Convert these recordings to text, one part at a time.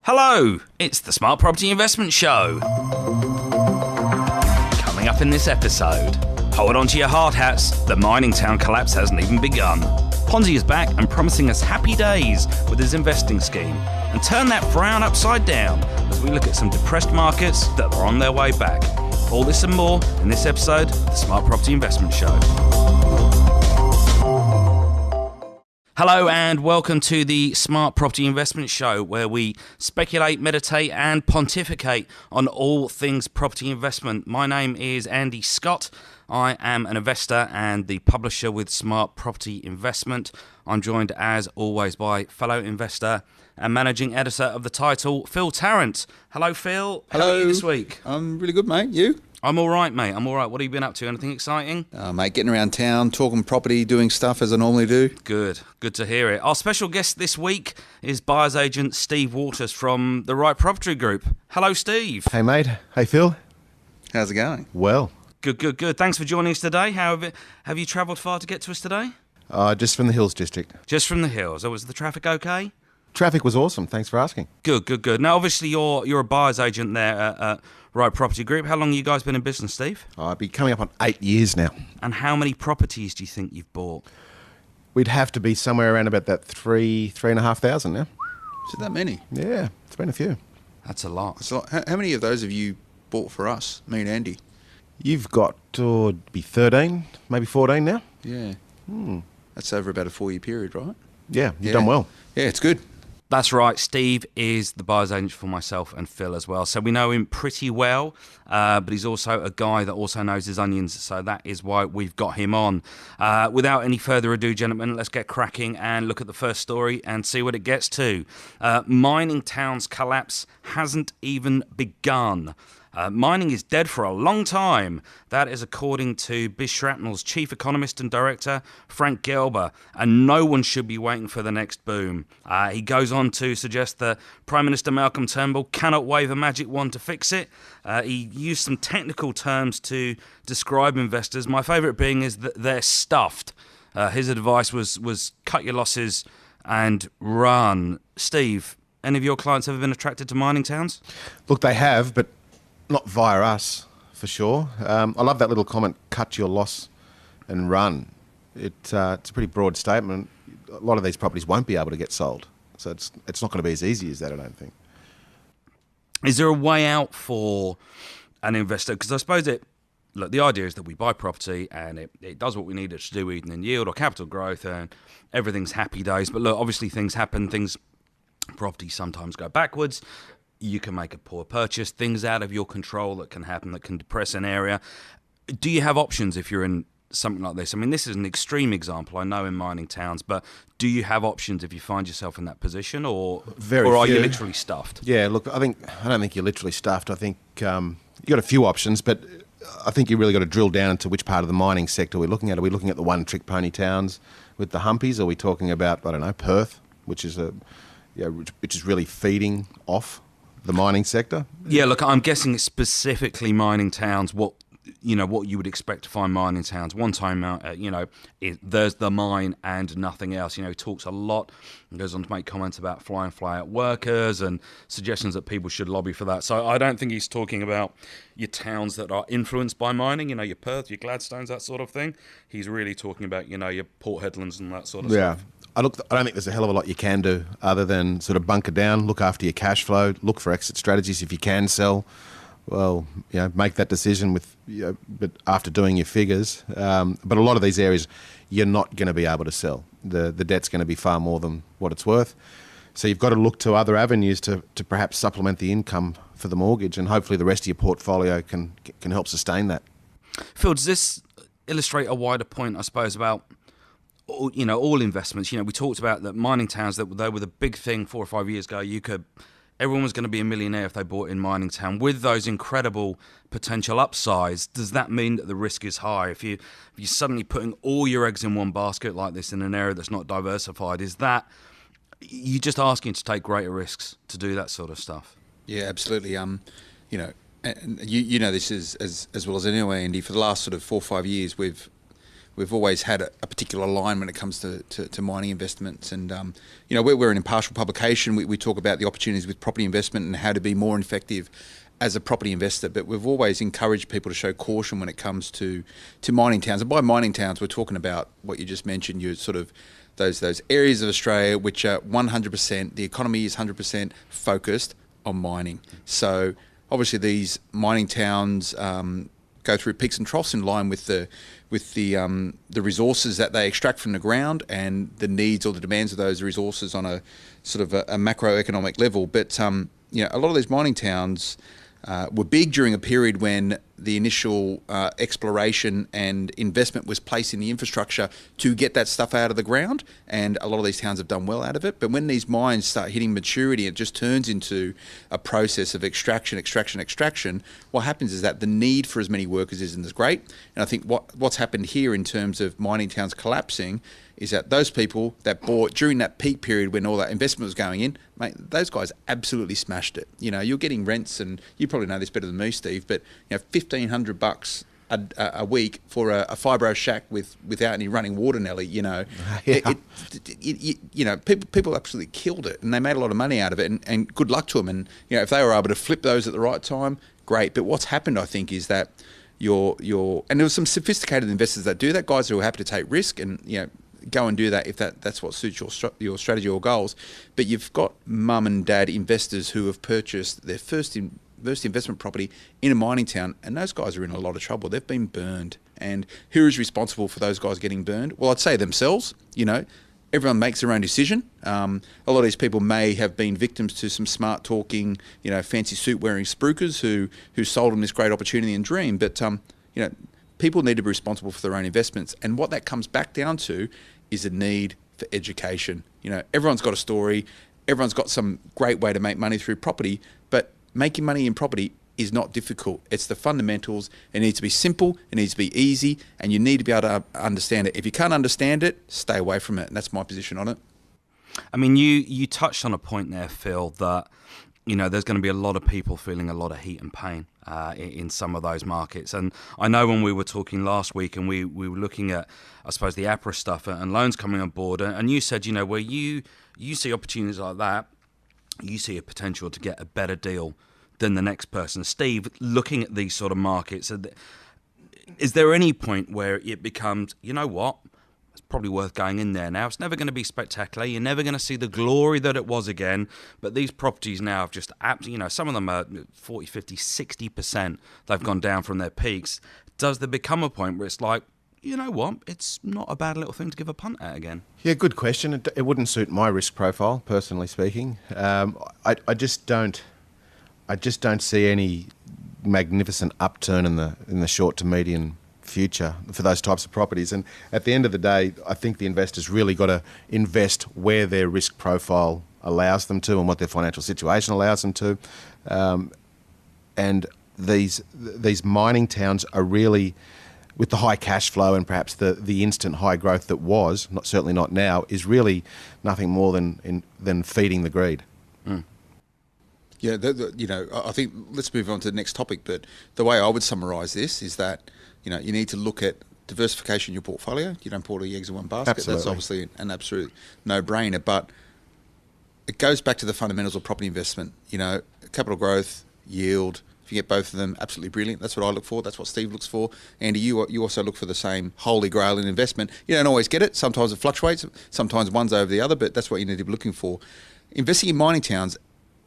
Hello, it's the Smart Property Investment Show. Coming up in this episode, hold on to your hard hats, the mining town collapse hasn't even begun. Ponzi is back and promising us happy days with his investing scheme. And turn that frown upside down as we look at some depressed markets that are on their way back. All this and more in this episode of the Smart Property Investment Show. Hello and welcome to the Smart Property Investment Show, where we speculate, meditate and pontificate on all things property investment. My name is Andy Scott. I am an investor and the publisher with Smart Property Investment. I'm joined as always by fellow investor and managing editor of the title, Phil Tarrant. Hello, Phil. Hello. How are you this week? I'm really good, mate. You? I'm all right, mate. I'm all right. What have you been up to? Anything exciting? Mate, getting around town, talking property, doing stuff as I normally do. Good. Good to hear it. Our special guest this week is buyer's agent Steve Waters from the Right Property Group. Hello, Steve. Hey, mate. Hey, Phil. How's it going? Well. Good. Thanks for joining us today. Have you travelled far to get to us today? Just from the Hills District. Just from the Hills. Was the traffic okay? Traffic was awesome. Thanks for asking. Good. Now, obviously, you're a buyer's agent there at Right Property Group. How long have you guys been in business, Steve? I'll be coming up on 8 years now. And how many properties do you think you've bought? We'd have to be somewhere around about that 3,500 now. Is it that many? Yeah, it's been a few. That's a lot. So, how many of those have you bought for us, me and Andy? You've got to be 13, maybe 14 now. Yeah. That's over about a 4-year period, right? Yeah, you've done well. Yeah, it's good. That's right. Steve is the buyer's agent for myself and Phil as well. So we know him pretty well, but he's also a guy that also knows his onions. So that is why we've got him on. Without any further ado, gentlemen, let's get cracking and look at the first story and see what it gets to. Mining town's collapse hasn't even begun. Mining is dead for a long time. That is according to Biz Shrapnel's chief economist and director, Frank Gelber, and no one should be waiting for the next boom. He goes on to suggest that Prime Minister Malcolm Turnbull cannot wave a magic wand to fix it. He used some technical terms to describe investors, my favourite being is that they're stuffed. His advice was cut your losses and run. Steve, any of your clients ever been attracted to mining towns? Look, they have, but not via us, for sure. I love that little comment, cut your loss and run. It's a pretty broad statement. A lot of these properties won't be able to get sold. So it's not going to be as easy as that, I don't think. Is there a way out for an investor? Because I suppose the idea is that we buy property and it does what we need it to do, either in yield or capital growth, and everything's happy days. But look, obviously things happen. Properties sometimes go backwards. You can make a poor purchase, things out of your control that can happen, that can depress an area. Do you have options if you're in something like this? I mean, this is an extreme example, I know, in mining towns, but do you have options if you find yourself in that position, or are you literally stuffed? Yeah, look, I don't think you're literally stuffed. I think you've got a few options, but I think you really got to drill down into which part of the mining sector we're looking at. Are we looking at the one-trick pony towns with the humpies? Are we talking about, Perth, which is really feeding off the mining sector? Yeah, look, I'm guessing it's specifically mining towns. What you would expect to find mining towns. One time out, there's the mine and nothing else. He talks a lot and goes on to make comments about fly-in, fly-out workers and suggestions that people should lobby for that. So I don't think he's talking about your towns that are influenced by mining, your Perth, your Gladstones, that sort of thing. He's really talking about, your Port Hedlands and that sort of stuff. I don't think there's a hell of a lot you can do other than sort of bunker down, look after your cash flow, look for exit strategies if you can sell. Well, make that decision but after doing your figures. But a lot of these areas, you're not going to be able to sell. The debt's going to be far more than what it's worth. So you've got to look to other avenues to perhaps supplement the income for the mortgage, and hopefully the rest of your portfolio can help sustain that. Phil, does this illustrate a wider point, I suppose, about all investments? We talked about that mining towns, that they were the big thing 4 or 5 years ago. Everyone was going to be a millionaire if they bought in mining town. With those incredible potential upsides, does that mean that the risk is high? If you're suddenly putting all your eggs in one basket like this in an area that's not diversified, is that you're just asking to take greater risks to do that sort of stuff? Yeah, absolutely. And you know this as well as anyone, Andy. For the last sort of 4 or 5 years, we've we've always had a particular line when it comes to mining investments. And, we're an impartial publication. We talk about the opportunities with property investment and how to be more effective as a property investor. But we've always encouraged people to show caution when it comes to mining towns. And by mining towns, we're talking about what you just mentioned, you sort of those areas of Australia which are 100%, the economy is 100% focused on mining. So obviously these mining towns go through peaks and troughs in line with the resources that they extract from the ground and the needs or the demands of those resources on a sort of a macroeconomic level. But a lot of these mining towns were big during a period when the initial exploration and investment was placed in the infrastructure to get that stuff out of the ground, and a lot of these towns have done well out of it. But when these mines start hitting maturity, it just turns into a process of extraction. What happens is that the need for as many workers isn't as great. And I think what's happened here in terms of mining towns collapsing is that those people that bought during that peak period when all that investment was going in, mate, those guys absolutely smashed it. You're getting rents, and you probably know this better than me, Steve, but $1,500 a week for a fibro shack without any running water, Nelly. People absolutely killed it, and they made a lot of money out of it, and good luck to them. And if they were able to flip those at the right time, great. But what's happened, I think, is that and there were some sophisticated investors that do that, guys who are happy to take risk and go and do that if that's what suits your strategy or goals. But you've got mum and dad investors who have purchased their first investment property in a mining town, and those guys are in a lot of trouble. They've been burned. And who is responsible for those guys getting burned? Well, I'd say themselves. Everyone makes their own decision. A lot of these people may have been victims to some smart talking, fancy suit wearing spruikers who sold them this great opportunity and dream. But people need to be responsible for their own investments. And what that comes back down to is a need for education. Everyone's got a story. Everyone's got some great way to make money through property, but making money in property is not difficult. It's the fundamentals. It needs to be simple. It needs to be easy, and you need to be able to understand it. If you can't understand it, stay away from it. And that's my position on it. I mean, you touched on a point there, Phil, that there's going to be a lot of people feeling a lot of heat and pain in some of those markets. And I know when we were talking last week and we were looking at, I suppose, the APRA stuff and loans coming on board, and you said, where you see opportunities like that, you see a potential to get a better deal than the next person. Steve, looking at these sort of markets, is there any point where it becomes, it's probably worth going in there now? It's never going to be spectacular. You're never going to see the glory that it was again. But these properties now have just, some of them are 40, 50, 60%. They've gone down from their peaks. Does there become a point where it's like, it's not a bad little thing to give a punt at again? Yeah, good question. It wouldn't suit my risk profile, personally speaking. I just don't see any magnificent upturn in the short to medium future for those types of properties. And at the end of the day, I think the investors really got to invest where their risk profile allows them to and what their financial situation allows them to. And these mining towns are really, with the high cash flow and perhaps the instant high growth that was, certainly not now, is really nothing more than feeding the greed. Mm. Yeah, I think let's move on to the next topic. But the way I would summarise this is that you need to look at diversification in your portfolio. You don't put all your eggs in one basket. Absolutely. That's obviously an absolute no-brainer. But it goes back to the fundamentals of property investment. Capital growth, yield. If you get both of them, absolutely brilliant. That's what I look for. That's what Steve looks for. Andy, you also look for the same holy grail in investment. You don't always get it. Sometimes it fluctuates. Sometimes one's over the other, but that's what you need to be looking for. Investing in mining towns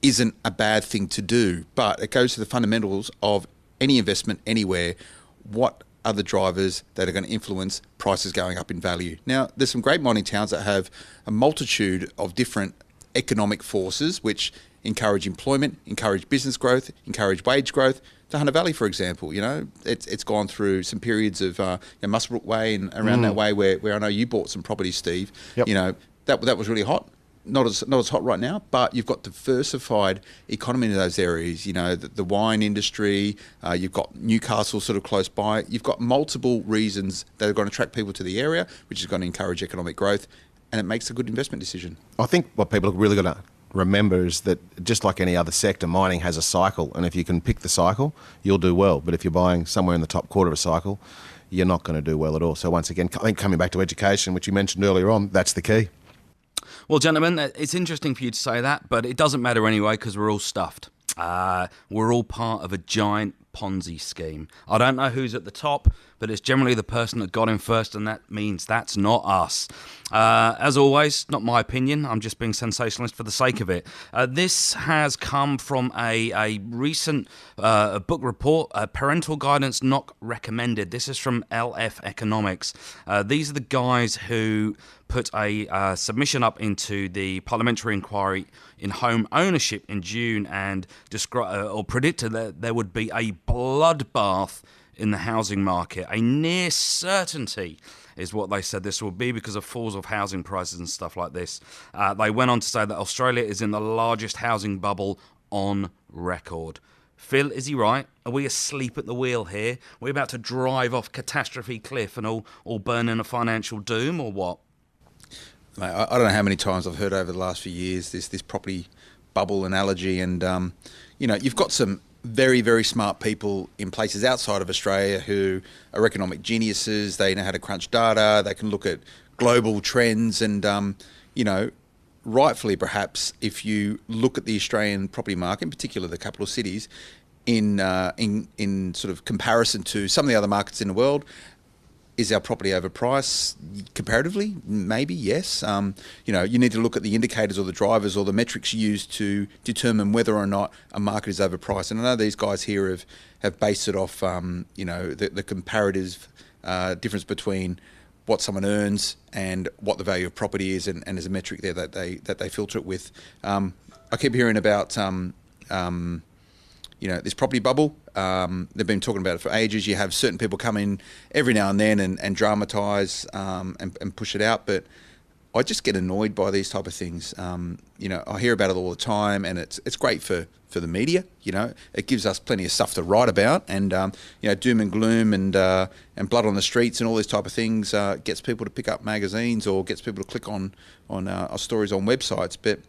isn't a bad thing to do, but it goes to the fundamentals of any investment anywhere. What are the drivers that are going to influence prices going up in value? Now, there's some great mining towns that have a multitude of different economic forces which encourage employment, encourage business growth, encourage wage growth. The Hunter Valley, for example, it's gone through some periods of Muswellbrook Way and around that way where I know you bought some property, Steve. Yep. That was really hot. Not as hot right now, but you've got diversified economy in those areas. The wine industry. You've got Newcastle sort of close by. You've got multiple reasons that are going to attract people to the area, which is going to encourage economic growth, and it makes a good investment decision. I think what people are really got to remember is that just like any other sector, mining has a cycle, and if you can pick the cycle, you'll do well. But if you're buying somewhere in the top quarter of a cycle, you're not going to do well at all. So once again, I think coming back to education, which you mentioned earlier on, that's the key. Well, gentlemen, it's interesting for you to say that, but it doesn't matter anyway because we're all stuffed. We're all part of a giant Ponzi scheme. I don't know who's at the top, but it's generally the person that got in first, and that means that's not us. As always, not my opinion. I'm just being sensationalist for the sake of it. This has come from a recent book report, Parental Guidance Not Recommended. This is from LF Economics. These are the guys who put a submission up into the parliamentary inquiry in home ownership in June and predicted that there would be a bloodbath in the housing market. A near certainty is what they said this will be because of falls of housing prices and stuff like this. They went on to say that Australia is in the largest housing bubble on record. Phil, is he right? Are we asleep at the wheel here? Are we about to drive off catastrophe cliff and all burn in a financial doom, or what? Mate, I don't know how many times I've heard over the last few years this property bubble analogy, and you've got some very, very smart people in places outside of Australia who are economic geniuses. They know how to crunch data. They can look at global trends, and rightfully perhaps, if you look at the Australian property market, in particular the capital cities, in sort of comparison to some of the other markets in the world. Is our property overpriced comparatively? Maybe, yes. You need to look at the indicators or the drivers or the metrics used to determine whether or not a market is overpriced. And I know these guys here have based it off, the comparative difference between what someone earns and what the value of property is, and there's a metric there that they filter it with. I keep hearing about this property bubble. They've been talking about it for ages. You have certain people come in every now and then and dramatise and push it out, but I just get annoyed by these type of things. I hear about it all the time, and it's great for the media. It gives us plenty of stuff to write about, and doom and gloom and blood on the streets and all these type of things gets people to pick up magazines or gets people to click on our stories on websites. But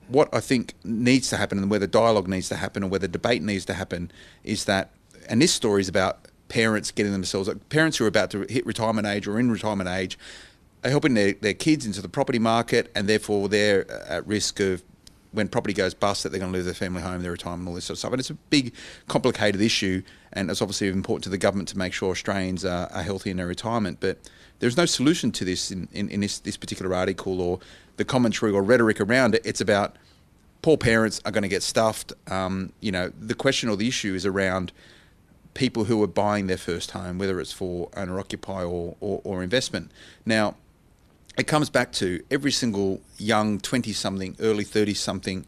what I think needs to happen, and where the dialogue needs to happen, or where the debate needs to happen, is that, and this story is about parents getting themselves, parents who are about to hit retirement age or in retirement age, are helping their kids into the property market, and therefore they're at risk of, when property goes bust, that they're going to lose their family home, their retirement, all this sort of stuff. And it's a big, complicated issue, and it's obviously important to the government to make sure Australians are healthy in their retirement. But there's no solution to this in this particular article or the commentary or rhetoric around it. It's about poor parents are going to get stuffed. The question or the issue is around people who are buying their first home, whether it's for owner-occupy or investment. Now, it comes back to every single young 20-something, early 30-something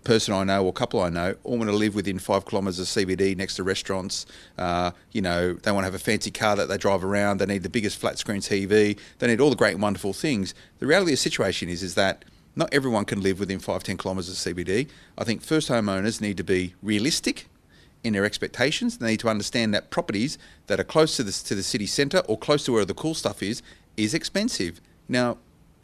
person I know or couple I know all want to live within 5 kilometres of CBD next to restaurants. They want to have a fancy car that they drive around. They need the biggest flat screen TV. They need all the great and wonderful things. The reality of the situation is that not everyone can live within 5-10 kilometres of CBD. I think first homeowners need to be realistic in their expectations. They need to understand that properties that are close to the city centre or close to where the cool stuff is expensive. Now,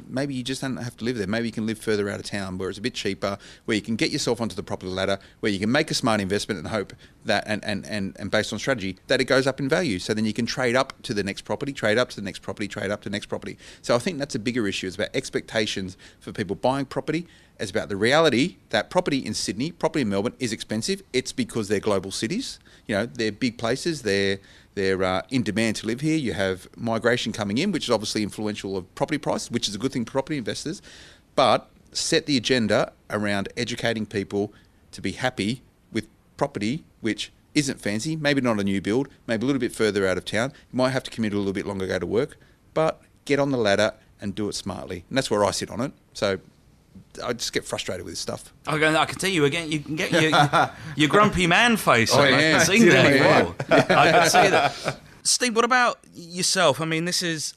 maybe you just don't have to live there. Maybe you can live further out of town where it's a bit cheaper, where you can get yourself onto the property ladder, where you can make a smart investment and hope that, and based on strategy, that it goes up in value. So then you can trade up to the next property, trade up to the next property, trade up to the next property. So I think that's a bigger issue. It's about expectations for people buying property. It's about the reality that property in Sydney, property in Melbourne is expensive. It's because they're global cities. They're big places. They're in demand to live here. You have migration coming in, which is obviously influential of property prices, which is a good thing for property investors. But set the agenda around educating people to be happy with property, which isn't fancy, maybe not a new build, maybe a little bit further out of town. You might have to commute a little bit longer to go to work, but get on the ladder and do it smartly. And that's where I sit on it. So I just get frustrated with this stuff. I can tell you again. You can get your grumpy man face. Oh, I yeah. can see that. Yeah. Wow. I can see that. Steve, what about yourself? I mean, it's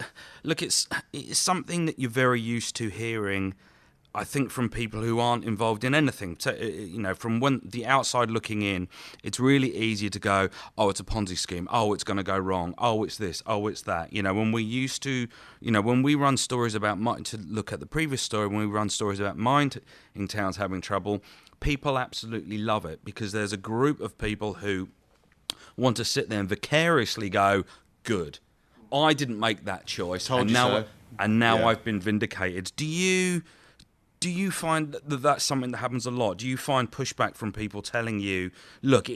something that you're very used to hearing, I think, from people who aren't involved in anything. So, from when the outside looking in, it's really easy to go, oh, it's a Ponzi scheme. Oh, it's going to go wrong. Oh, it's this. Oh, it's that. When we used to, when we run stories about, to look at the previous story, when we run stories about mining towns having trouble, people absolutely love it because there's a group of people who want to sit there and vicariously go, good. I didn't make that choice, Told and you now so. now Yeah. I've been vindicated. Do you find that that's something that happens a lot? Do you find pushback from people telling you, look,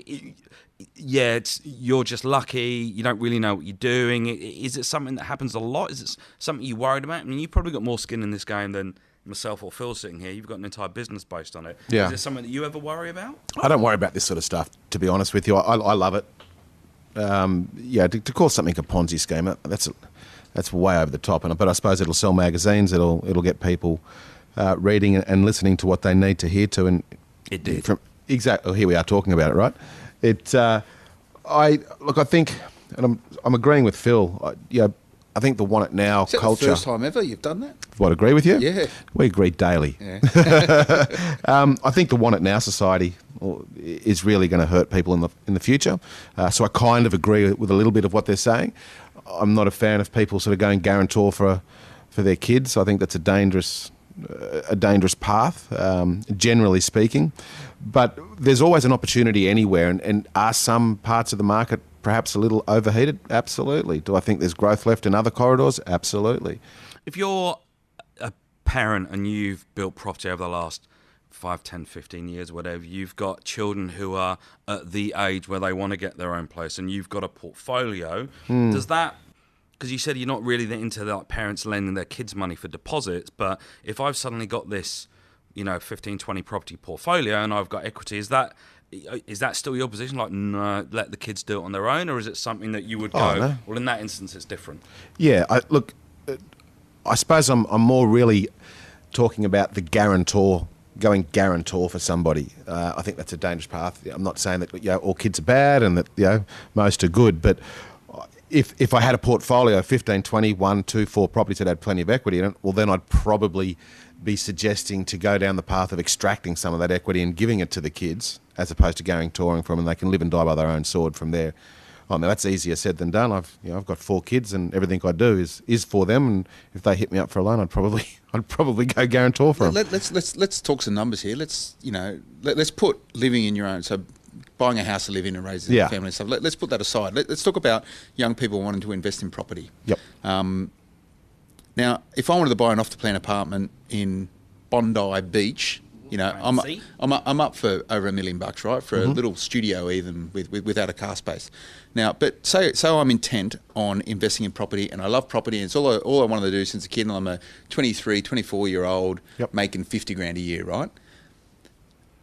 you're just lucky, you don't really know what you're doing? Is it something that happens a lot? Is it something you're worried about? I mean, you've probably got more skin in this game than myself or Phil sitting here. You've got an entire business based on it. Yeah. Is it something that you ever worry about? I don't worry about this sort of stuff, to be honest with you. I love it. To call something a Ponzi scheme, that's way over the top. But I suppose it'll sell magazines. It'll get people reading and listening to what they need to hear to. And It did. Exactly. Here we are talking about it, right? I think, and I'm agreeing with Phil. I think the want it now Is that culture. the first time ever you've done that? What, agree with you? Yeah. We agree daily. Yeah. I think the want it now society is really going to hurt people in the future. So I kind of agree with a little bit of what they're saying. I'm not a fan of people sort of going guarantor for their kids. I think that's a dangerous path, generally speaking. But there's always an opportunity anywhere, and are some parts of the market perhaps a little overheated? Absolutely. Do I think there's growth left in other corridors? Absolutely. If you're a parent and you've built property over the last 5, 10, 15 years, whatever, you've got children who are at the age where they want to get their own place, and you've got a portfolio, does that, because you said you're not really into like parents lending their kids money for deposits, but if I've suddenly got this 15, 20 property portfolio and I've got equity, is that still your position? Like, no, let the kids do it on their own, or is it something that you would go, no. well, in that instance, it's different? Yeah, I suppose I'm more really talking about the going guarantor for somebody. I think that's a dangerous path. I'm not saying that all kids are bad and that most are good, but if I had a portfolio of 15, 20, 1, 2, 4 properties that had plenty of equity in it, well, then I'd probably be suggesting to go down the path of extracting some of that equity and giving it to the kids, as opposed to guarantoring from them, and they can live and die by their own sword from there. I mean, that's easier said than done. I've got 4 kids, and everything I do is for them. And if they hit me up for a loan, I'd probably go guarantor for them. Let's talk some numbers here. Let's put living in your own, so buying a house to live in and raising a family and stuff. Let's put that aside. Let's talk about young people wanting to invest in property. Yep. Now, if I wanted to buy an off-the-plan apartment in Bondi Beach, I'm up for over $1 million, right, for a little studio, even without a car space. Now, but say I'm intent on investing in property, and I love property, and it's all I wanted to do since a kid. And I'm a 23, 24-year-old making $50,000 a year, right?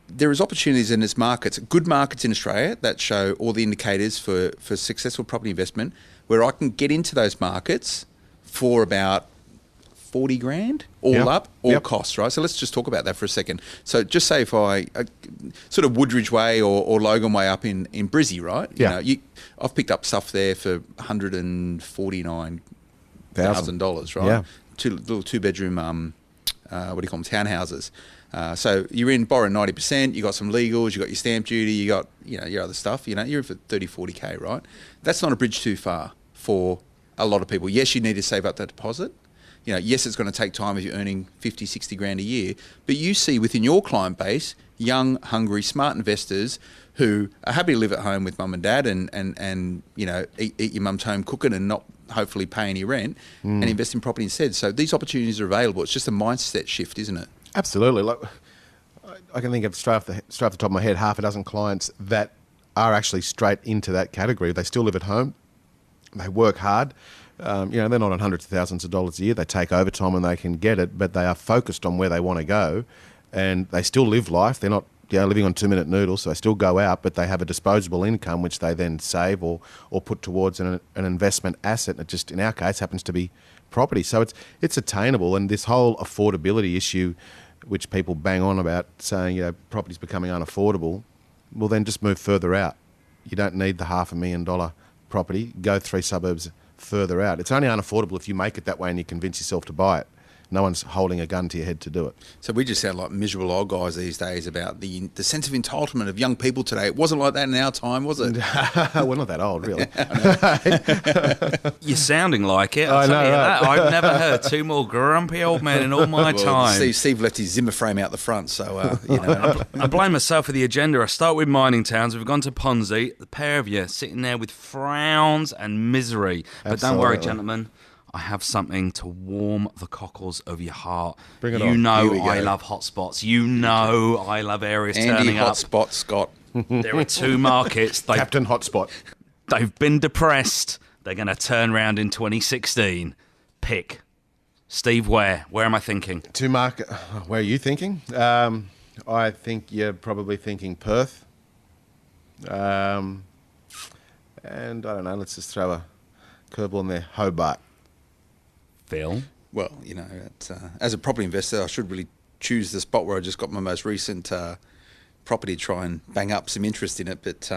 There is opportunities in this markets, good markets in Australia that show all the indicators for successful property investment, where I can get into those markets for about $40,000 all up, all costs, right? So let's just talk about that for a second. So just say if I sort of Woodridge Way or Logan Way up in Brizzy, right? Yeah. I've picked up stuff there for $149,000, right? Yeah. Little 2-bedroom, what do you call them, townhouses. So you're in borrowing 90%, you got some legals, you got your stamp duty, you got your other stuff, you're in for 30, 40K, right? That's not a bridge too far for a lot of people. Yes, you need to save up that deposit. Yes, it's going to take time if you're earning 50, 60 grand a year, but you see within your client base, young, hungry, smart investors who are happy to live at home with mum and dad and eat your mum's home cooking and not hopefully pay any rent and invest in property instead. So these opportunities are available. It's just a mindset shift, isn't it? Absolutely. Like, I can think of straight off the top of my head, half a dozen clients that are actually straight into that category. They still live at home. They work hard. They're not on hundreds of thousands of dollars a year. They take overtime when they can get it, but they are focused on where they want to go, and they still live life. They're not living on 2-minute noodles, so they still go out, but they have a disposable income which they then save or put towards an investment asset. And it just, in our case, happens to be property. So it's attainable, and this whole affordability issue, which people bang on about, saying property's becoming unaffordable, well then just move further out. You don't need the $500,000 property. Go 3 suburbs further out. It's only unaffordable if you make it that way and you convince yourself to buy it. No one's holding a gun to your head to do it. So we just sound like miserable old guys these days about the sense of entitlement of young people today. It wasn't like that in our time, was it? We're not that old, really. You're sounding like it. I know, Tell you right? that. I've never heard two more grumpy old men in all my time. Steve left his Zimmer frame out the front, so, you know. I blame myself for the agenda. I start with mining towns. We've gone to Ponzi. The pair of you sitting there with frowns and misery. But don't worry, Absolutely. gentlemen. I have something to warm the cockles of your heart. Bring it you on. know Here we I go. love hotspots. You know I love areas Andy turning up. Hotspot Scott. There are two markets. Captain Hotspot. They've been depressed. They're going to turn around in 2016. Pick. Steve, where? Where am I thinking? To market, where are you thinking? I think you're probably thinking Perth. And I don't know, let's just throw a curveball in there. Hobart. Phil? Well, you know, as a property investor, I should really choose the spot where I just got my most recent property to try and bang up some interest in it. But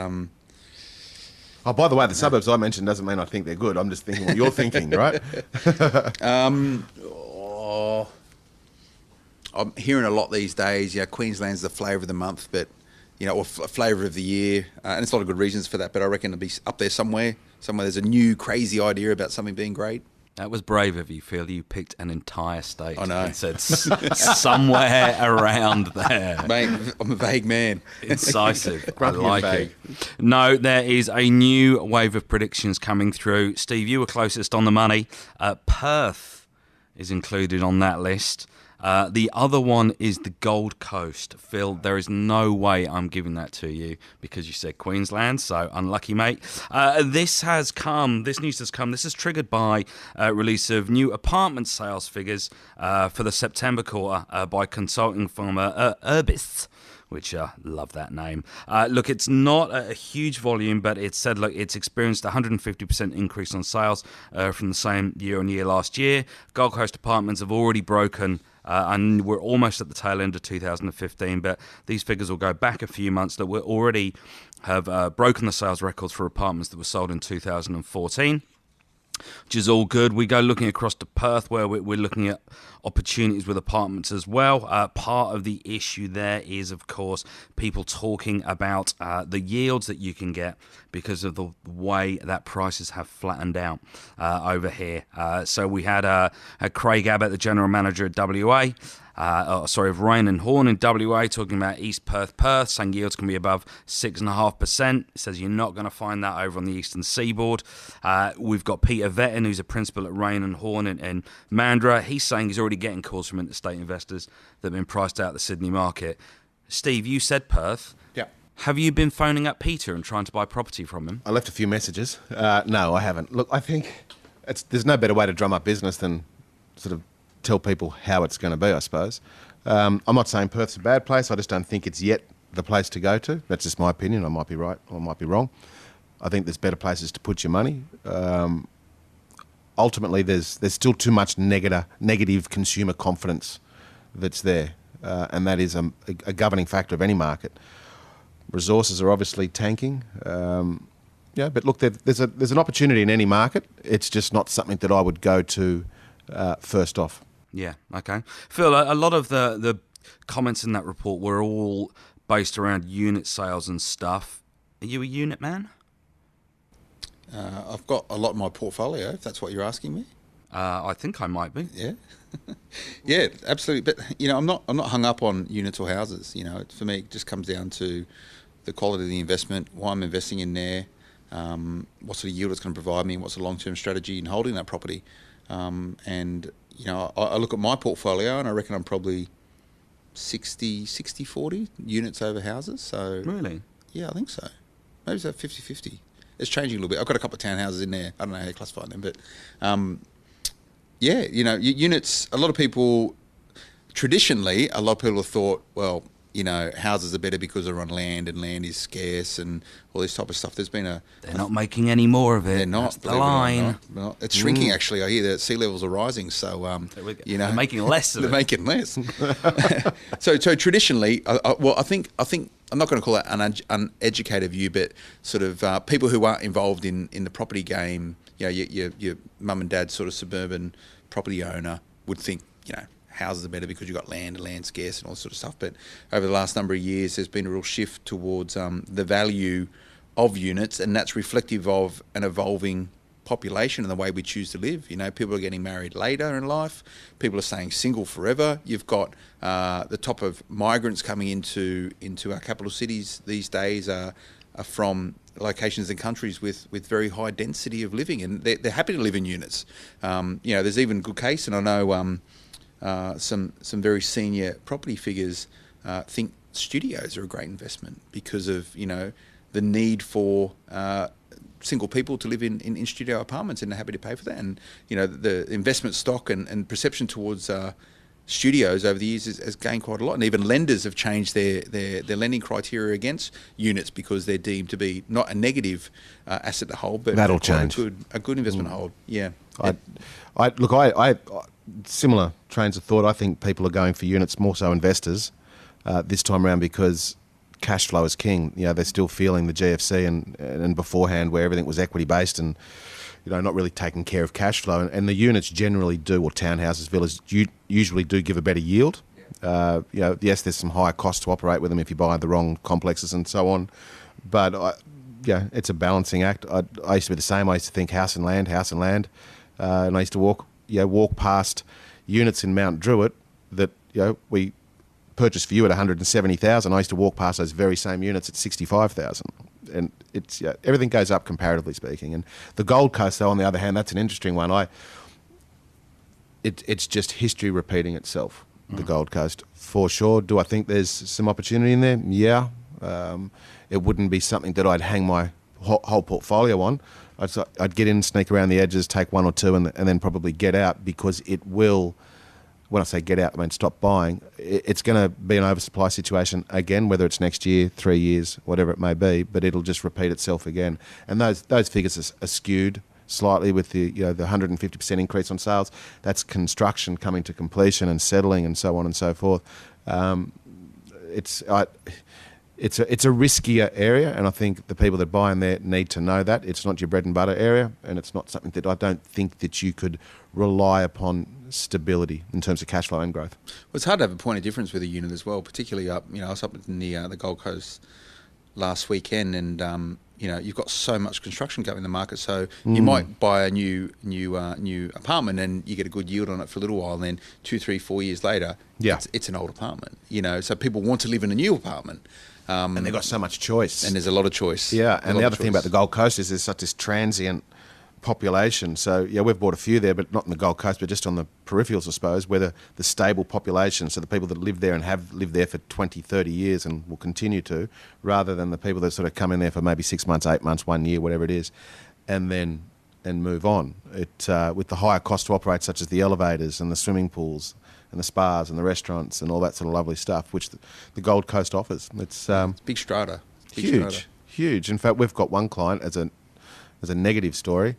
Oh, by the way, the suburbs I mentioned doesn't mean I think they're good. I'm just thinking what you're thinking, right? I'm hearing a lot these days. Yeah, Queensland's the flavour of the month, but or flavour of the year, and it's a lot of good reasons for that. But I reckon it'll be up there somewhere. Somewhere there's a new crazy idea about something being great. That was brave of you, Phil. You picked an entire state I know. and said somewhere around there. Mate, I'm a vague man. Incisive. I Grumpy and like vague. it. No, there is a new wave of predictions coming through. Steve, you were closest on the money. Perth is included on that list. The other one is the Gold Coast. Phil, there is no way I'm giving that to you because you said Queensland, so unlucky, mate. This news has come. This is triggered by release of new apartment sales figures for the September quarter by consulting firm Urbis, which love that name. Look, it's not a huge volume, but it said, look, it's experienced a 150% increase on sales from the same year-on-year last year. Gold Coast apartments have already broken, and we're almost at the tail end of 2015, but these figures will go back a few months that we already have broken the sales records for apartments that were sold in 2014. Which is all good. We go looking across to Perth, where we're looking at opportunities with apartments as well. Part of the issue there is, of course, people talking about the yields that you can get because of the way that prices have flattened out over here. So we had Craig Abbott, the general manager at WA, of Rain and Horn in WA, talking about East Perth, saying yields can be above 6.5%. Says you're not going to find that over on the eastern seaboard. We've got Peter Vetton, who's a principal at Rain and Horn in Mandurah. He's saying he's already getting calls from interstate investors that have been priced out of the Sydney market. Steve, you said Perth. Yeah. Have you been phoning up Peter and trying to buy property from him? I left a few messages. No, I haven't. Look, I think there's no better way to drum up business than sort of tell people how it's going to be, I suppose. I'm not saying Perth's a bad place. I just don't think it's yet the place to go to. That's just my opinion. I might be right or I might be wrong. I think there's better places to put your money. Ultimately, there's still too much negative consumer confidence that's there, and that is a governing factor of any market. Resources are obviously tanking. But look, there's an opportunity in any market. It's just not something that I would go to first off. Yeah, okay. Phil, a lot of the comments in that report were all based around unit sales and stuff. Are you a unit man? I've got a lot in my portfolio, if that's what you're asking me. I think I might be. Yeah. Yeah, absolutely. But, I'm not hung up on units or houses. For me, it just comes down to the quality of the investment, why I'm investing in there, what sort of yield it's going to provide me, what's the long-term strategy in holding that property. I look at my portfolio and I reckon I'm probably 60-40 units over houses. So Really? Yeah, I think so. Maybe it's 50-50. It's changing a little bit. I've got a couple of townhouses in there. I don't know how you classify them, but units, a lot of people, traditionally, a lot of people have thought, well, houses are better because they're on land and land is scarce and all this type of stuff. There's been They're not making any more of it. They're not. That's the believe it or line. not. It's shrinking, actually. I hear that sea levels are rising, so They're making less of they're it. making less. So traditionally, I think I'm not going to call that an uneducated view, but sort of people who aren't involved in the property game, your mum and dad sort of suburban property owner would think houses are better because you've got land and land scarce and all that sort of stuff. But over the last number of years, there's been a real shift towards the value of units, and that's reflective of an evolving population and the way we choose to live. People are getting married later in life. People are staying single forever. You've got the top of migrants coming into our capital cities these days are from locations and countries with very high density of living, and they're happy to live in units. There's even a good case, and I know some very senior property figures think studios are a great investment because of the need for single people to live in studio apartments, and they're happy to pay for that. And the investment stock and perception towards studios over the years has gained quite a lot, and even lenders have changed their lending criteria against units because they're deemed to be not a negative asset to hold, but that'll change. A good investment to hold. Yeah. I similar trains of thought. I think people are going for units, more so investors, this time around, because cash flow is king. They're still feeling the GFC and beforehand, where everything was equity based and not really taking care of cash flow. And the units generally do, or townhouses, villas, usually do give a better yield. Yes, there's some higher costs to operate with them if you buy the wrong complexes and so on. But it's a balancing act. I used to be the same. I used to think house and land, and I used to walk past units in Mount Druitt that we purchased for you at 170,000. I used to walk past those very same units at 65,000, and it's everything goes up comparatively speaking. And the Gold Coast, though, on the other hand, that's an interesting one. It's just history repeating itself. The Gold Coast, for sure. Do I think there's some opportunity in there? Yeah. It wouldn't be something that I'd hang my whole portfolio on. I'd get in, sneak around the edges, take one or two, and then probably get out, because it will. When I say get out, I mean stop buying. It's going to be an oversupply situation again, whether it's next year, 3 years, whatever it may be, but it'll just repeat itself again. And those figures are skewed slightly with the 150% increase on sales. That's construction coming to completion and settling and so on and so forth. It's a riskier area, and I think the people that buy in there need to know that. It's not your bread and butter area, and it's not something that I don't think that you could rely upon stability in terms of cash flow and growth. Well, it's hard to have a point of difference with a unit as well, particularly up. I was up in the Gold Coast last weekend, and you've got so much construction going in the market. So you might buy a new apartment and you get a good yield on it for a little while, and then 2, 3, 4 years later, it's an old apartment. So people want to live in a new apartment. And they've got so much choice. And there's a lot of choice. Yeah, and the other thing about the Gold Coast is there's such this transient population. So, we've bought a few there, but not in the Gold Coast, but just on the peripherals, I suppose, where the stable population, so the people that live there and have lived there for 20, 30 years and will continue to, rather than the people that sort of come in there for maybe 6 months, 8 months, 1 year, whatever it is, and then move on. With the higher cost to operate, such as the elevators and the swimming pools and the spas and the restaurants and all that sort of lovely stuff, which the Gold Coast offers. It's big strata. Huge. In fact, we've got one client as a negative story.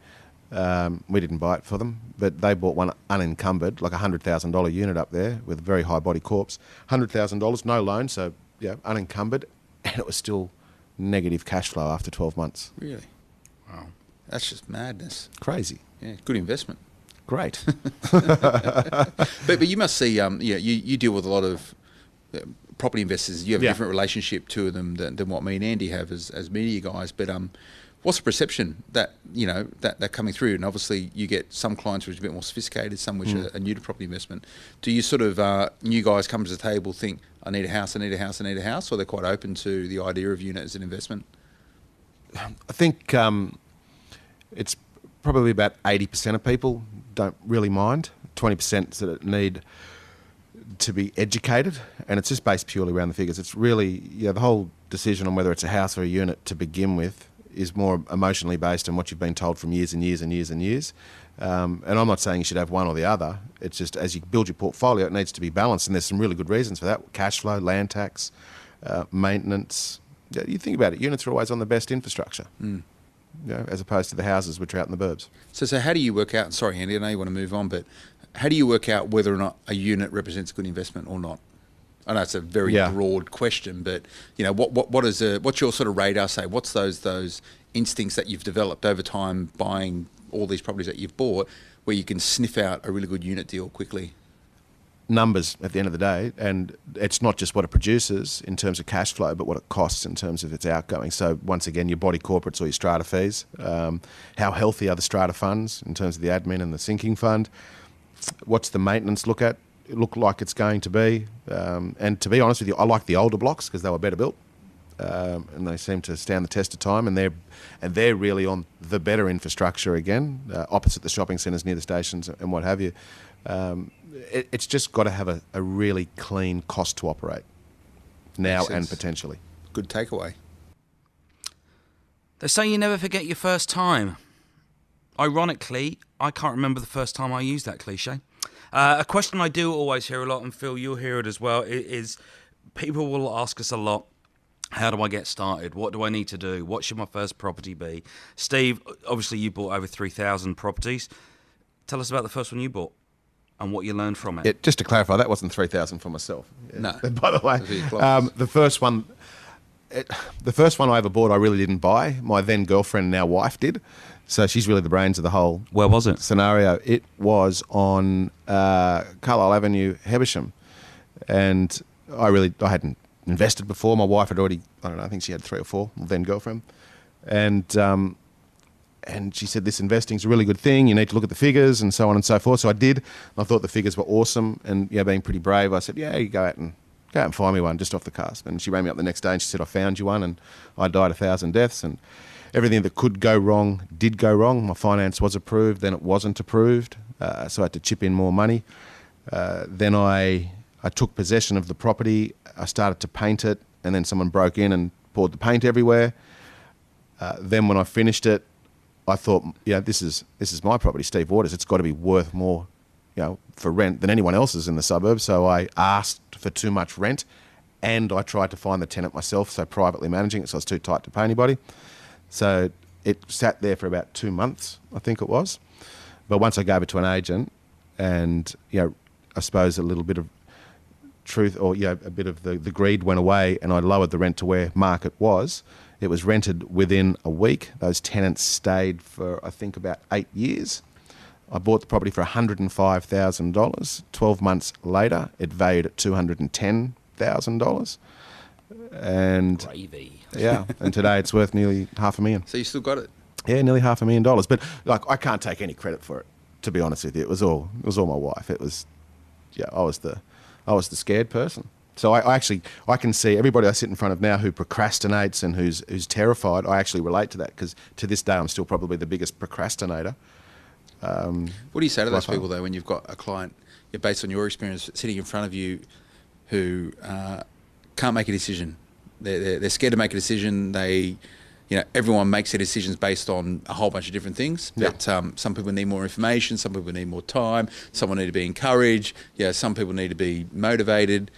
We didn't buy it for them, but they bought one unencumbered, like $100,000 unit up there with a very high body corpse. $100,000, no loan, so unencumbered, and it was still negative cash flow after 12 months. Really? Wow. That's just madness. Crazy. Yeah, good investment. Great. But you must see, you deal with a lot of property investors. You have a different relationship to them than what me and Andy have as media guys. But what's the perception that that coming through? And obviously, you get some clients which are a bit more sophisticated, some which are new to property investment. Do you sort of new guys come to the table, think, I need a house, or they're quite open to the idea of unit as an investment? I think it's probably about 80% of people don't really mind. 20% that need to be educated, and it's just based purely around the figures. It's really the whole decision on whether it's a house or a unit to begin with is more emotionally based on what you've been told from years and years and years and years. And I'm not saying you should have one or the other. It's just as you build your portfolio, it needs to be balanced, and there's some really good reasons for that. Cash flow, land tax, maintenance. You think about it, units are always on the best infrastructure, as opposed to the houses which are out in the burbs. So how do you work out, sorry Andy, I know you want to move on, but how do you work out whether or not a unit represents a good investment or not? I know it's a very broad question, but what's your sort of radar say? What's those instincts that you've developed over time buying all these properties that you've bought, where you can sniff out a really good unit deal quickly? numbers at the end of the day, and it's not just what it produces in terms of cash flow, but what it costs in terms of its outgoing. So once again, your body corporates or your strata fees, how healthy are the strata funds in terms of the admin and the sinking fund, what's the maintenance look like it's going to be, and to be honest with you, I like the older blocks because they were better built, and they seem to stand the test of time, and they're really on the better infrastructure again, opposite the shopping centres, near the stations and what have you. It's just got to have a really clean cost to operate now and potentially. Good takeaway. They say you never forget your first time. Ironically, I can't remember the first time I used that cliche. A question I do always hear a lot, and Phil, you'll hear it as well, is people will ask us a lot, how do I get started? What do I need to do? What should my first property be? Steve, obviously you bought over 3,000 properties. Tell us about the first one you bought and what you learned from it. Yeah, just to clarify, that wasn't 3,000 for myself. Yeah. No. By the way, the first one I ever bought, I really didn't buy. My then girlfriend, now wife, did. So she's really the brains of the whole. Where was it? Scenario. It was on Carlisle Avenue, Hebersham, and I hadn't invested before. My wife had already, I think she had 3 or 4. My then girlfriend, and she said, this investing's a really good thing. You need to look at the figures and so on and so forth. So I did. I thought the figures were awesome. And being pretty brave, I said, you go out and find me one just off the cusp. And she rang me up the next day and she said, I found you one. And I died 1,000 deaths. And everything that could go wrong did go wrong. My finance was approved. Then it wasn't approved. So I had to chip in more money. Then I took possession of the property. I started to paint it. And then someone broke in and poured the paint everywhere. Then when I finished it, I thought, this is my property, Steve Waters. It's got to be worth more, for rent than anyone else's in the suburbs. So I asked for too much rent, and I tried to find the tenant myself, so privately managing it, so I was too tight to pay anybody. So it sat there for about 2 months, I think it was. But once I gave it to an agent, and I suppose a little bit of truth, or a bit of the greed went away, and I lowered the rent to where market was. It was rented within a week. Those tenants stayed for, I think, about 8 years. I bought the property for $105,000. 12 months later, it valued at $210,000. And Gravy. Yeah, and today it's worth nearly $500,000. So you still got it? Yeah, nearly $500,000. But I can't take any credit for it, to be honest with you. It was all my wife. It was, I was the scared person. So I can see everybody I sit in front of now who procrastinates and who's terrified. I actually relate to that because to this day I'm still probably the biggest procrastinator. What do you say to those people though when you've got a client, based on your experience, sitting in front of you who can't make a decision? They're scared to make a decision. Everyone makes their decisions based on a whole bunch of different things. But some people need more information. Some people need more time. Someone need to be encouraged. Some people need to be motivated.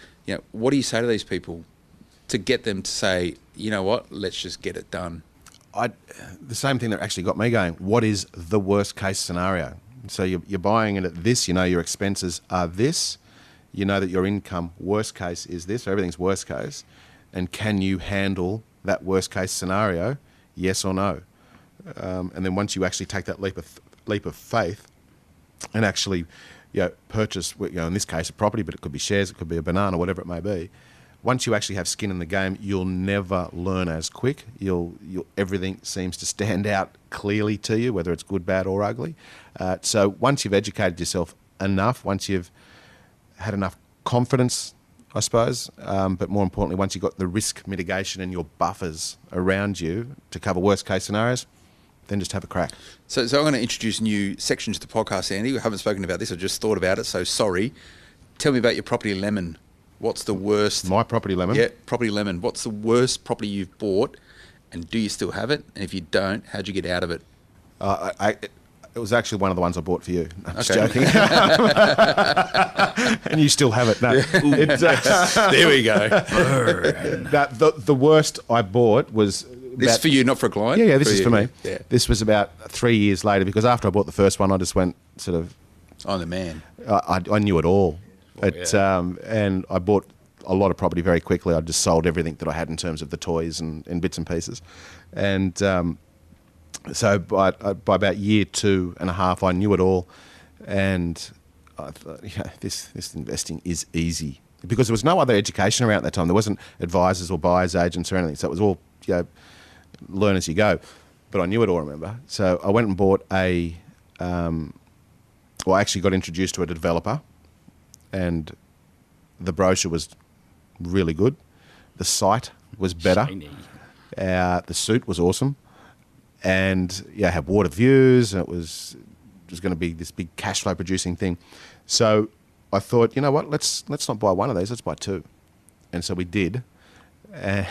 What do you say to these people to get them to say, you know what, let's just get it done? The same thing that actually got me going. What is the worst case scenario? So you're buying it at this. Your expenses are this. You know that your income worst case is this. So everything's worst case. And can you handle that worst case scenario? Yes or no? And then once you actually take that leap of faith and actually purchase, in this case, a property, but it could be shares, it could be a banana, whatever it may be. Once you actually have skin in the game, you'll never learn as quick. Everything seems to stand out clearly to you, whether it's good, bad, or ugly. So once you've educated yourself enough, once you've had enough confidence, I suppose, but more importantly, once you've got the risk mitigation and your buffers around you to cover worst case scenarios, then just have a crack. So I'm going to introduce new sections to the podcast, Andy. We haven't spoken about this. I just thought about it, so sorry. Tell me about your property lemon. What's the worst? My property lemon? Yeah, property lemon. What's the worst property you've bought, and do you still have it? And if you don't, how'd you get out of it? It was actually one of the ones I bought for you. I'm just joking. And you still have it. No. There we go. The worst I bought was... This is for you, not for a client? Yeah, this is for me. Yeah. This was about 3 years later because after I bought the first one, I just went sort of... I'm the man. I knew it all. And I bought a lot of property very quickly. I just sold everything that I had in terms of the toys and bits and pieces. And so by about year 2.5, I knew it all. And I thought, this investing is easy, because there was no other education around that time. There wasn't advisors or buyers agents or anything, so it was all learn as you go. But I knew it all, remember. So I went and bought I actually got introduced to a developer, and the brochure was really good. The site was better. Shiny. The suit was awesome, and had water views, and it was going to be this big cash flow producing thing. So I thought, you know what, let's not buy one of these, let's buy two. And so we did. It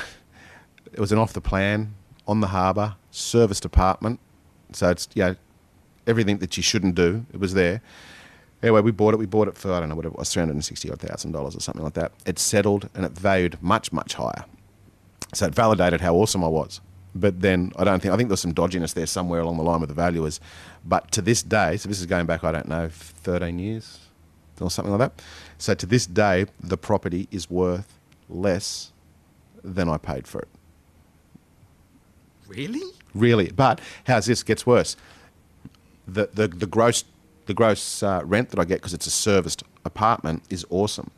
was an off the plan, on the harbour, serviced apartment. So it's everything that you shouldn't do, it was there. Anyway, we bought it for, I don't know, whatever it was, $360,000 or something like that. It settled and it valued much, much higher. So it validated how awesome I was. But then I think there was some dodginess there somewhere along the line with the valuers. But to this day, so this is going back, I don't know, 13 years or something like that. So to this day, the property is worth less than I paid for it. Really? Really. But how's this? Gets worse. The gross rent that I get, because it's a serviced apartment, is awesome.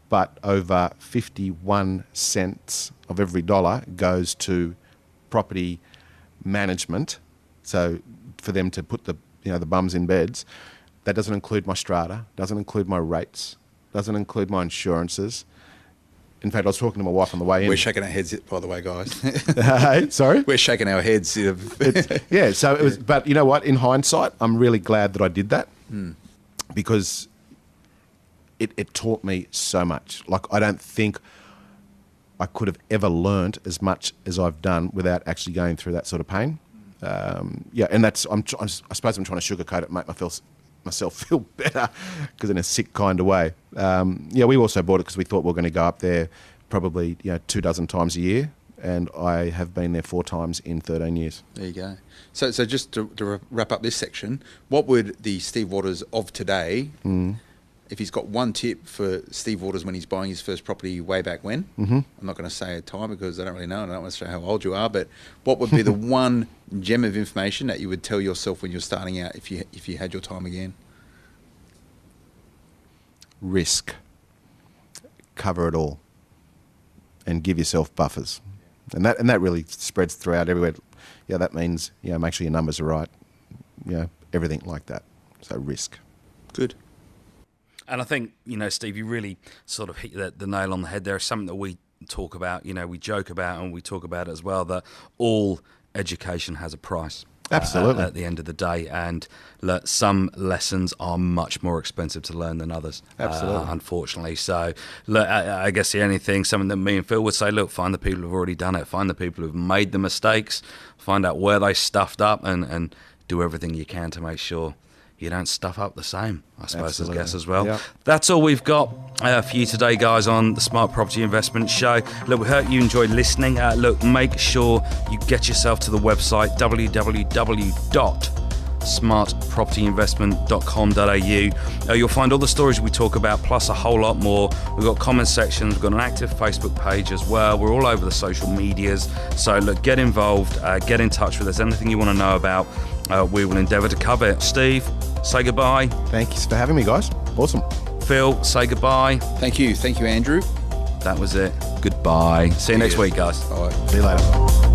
But over 51 cents of every dollar goes to property management. So for them to put the bums in beds. That doesn't include my strata, doesn't include my rates, doesn't include my insurances. In fact, I was talking to my wife on the way in. We're shaking our heads, by the way, guys. Hey, sorry? We're shaking our heads. So it was. But you know what? In hindsight, I'm really glad that I did that, because it taught me so much. Like, I don't think I could have ever learned as much as I've done without actually going through that sort of pain. And that's. I suppose I'm trying to sugarcoat it, make myself feel better, because in a sick kind of way. We also bought it because we thought we were going to go up there probably 24 times a year, and I have been there 4 times in 13 years. There you go. So just to wrap up this section, what would the Steve Waters of today, if he's got one tip for Steve Waters when he's buying his first property way back when, I'm not going to say a time because I don't really know, and I don't want to say how old you are, but what would be the one gem of information that you would tell yourself when you're starting out if you had your time again? Risk. Cover it all. And give yourself buffers. And that really spreads throughout everywhere. That means, make sure your numbers are right. Everything like that. So risk. Good. And I think, Steve, you really sort of hit the nail on the head there. It's something that we talk about, we joke about, and we talk about it as well, that all education has a price. Absolutely. At the end of the day, and some lessons are much more expensive to learn than others. Absolutely. Unfortunately. So, I guess the only thing, something that me and Phil would say, find the people who've already done it, find the people who've made the mistakes, find out where they stuffed up, and do everything you can to make sure you don't stuff up the same, I suppose, I guess, as well. Yep. That's all we've got for you today, guys, on the Smart Property Investment Show. We hope you enjoyed listening. Make sure you get yourself to the website, www.smartpropertyinvestment.com.au. You'll find all the stories we talk about, plus a whole lot more. We've got comment sections, we've got an active Facebook page as well. We're all over the social medias. So, get involved, get in touch with us. Anything you want to know about, we will endeavour to cover it. Steve, say goodbye. Thank you for having me, guys. Awesome. Phil, say goodbye. Thank you, Andrew. That was it. Goodbye. See you next week, guys. Bye. See you later.